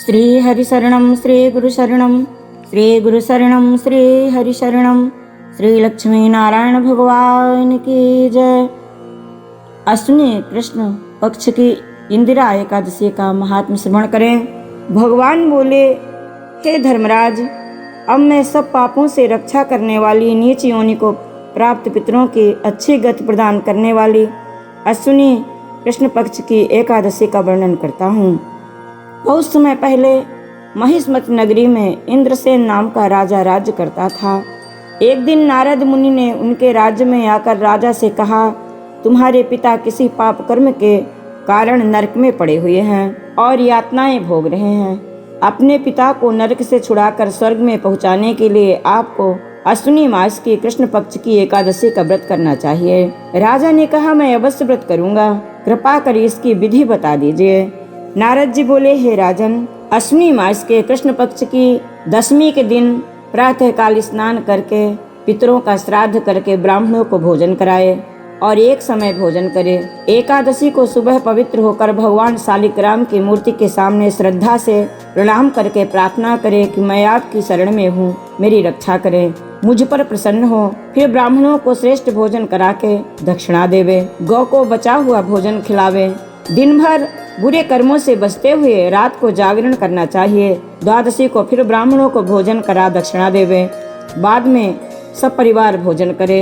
श्री हरिशरणं श्री गुरुशरणं श्री गुरुशरणं श्री हरिशरणं श्री लक्ष्मी नारायण भगवान की जय। अश्विनी कृष्ण पक्ष की इंदिरा एकादशी का महात्म्य श्रवण करें। भगवान बोले, हे धर्मराज, अब मैं सब पापों से रक्षा करने वाली नीच योनि को प्राप्त पितरों की अच्छी गति प्रदान करने वाली अश्विनी कृष्ण पक्ष की एकादशी का वर्णन करता हूँ। बहुत समय पहले महिष्मती नगरी में इंद्रसेन नाम का राजा राज्य करता था। एक दिन नारद मुनि ने उनके राज्य में आकर राजा से कहा, तुम्हारे पिता किसी पाप कर्म के कारण नरक में पड़े हुए हैं और यातनाएं भोग रहे हैं। अपने पिता को नरक से छुड़ाकर स्वर्ग में पहुंचाने के लिए आपको अश्विनी मास की कृष्ण पक्ष की एकादशी का व्रत करना चाहिए। राजा ने कहा, मैं अवश्य व्रत करूंगा, कृपा कर इसकी विधि बता दीजिए। नारद जी बोले, हे राजन, अश्विनी मास के कृष्ण पक्ष की दशमी के दिन प्रातः काल स्नान करके पितरों का श्राद्ध करके ब्राह्मणों को भोजन कराए और एक समय भोजन करे। एकादशी को सुबह पवित्र होकर भगवान शालिग्राम की मूर्ति के सामने श्रद्धा से प्रणाम करके प्रार्थना करे कि मैं आपकी शरण में हूँ, मेरी रक्षा करें, मुझ पर प्रसन्न हो। फिर ब्राह्मणों को श्रेष्ठ भोजन करा के दक्षिणा देवे, गौ को बचा हुआ भोजन खिलावे। दिन भर बुरे कर्मों से बचते हुए रात को जागरण करना चाहिए। द्वादशी को फिर ब्राह्मणों को भोजन करा दक्षिणा देवे, बाद में सब परिवार भोजन करे।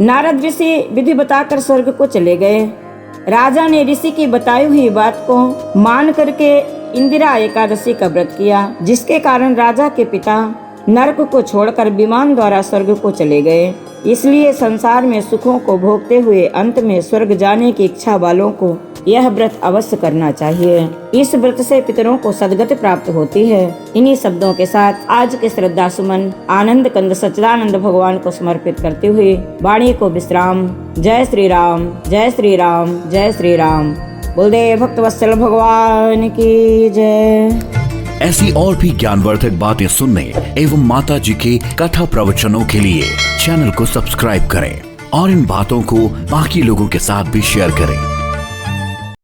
नारद ऋषि विधि बताकर स्वर्ग को चले गए। राजा ने ऋषि की बताई हुई बात को मान करके इंदिरा एकादशी का व्रत किया, जिसके कारण राजा के पिता नरक को छोड़कर विमान द्वारा स्वर्ग को चले गए। इसलिए संसार में सुखों को भोगते हुए अंत में स्वर्ग जाने की इच्छा वालों को यह व्रत अवश्य करना चाहिए। इस व्रत से पितरों को सद्गति प्राप्त होती है। इन्हीं शब्दों के साथ आज के श्रद्धा सुमन आनंद कंद सच्चिदानंद भगवान को समर्पित करते हुए वाणी को विश्राम। जय श्री राम, जय श्री राम, जय श्री राम। बोलदेव भक्तवत्सल भगवान की जय। ऐसी और भी ज्ञानवर्धक बातें सुनने एवं माता जी के कथा प्रवचनों के लिए चैनल को सब्सक्राइब करें और इन बातों को बाकी लोगों के साथ भी शेयर करें।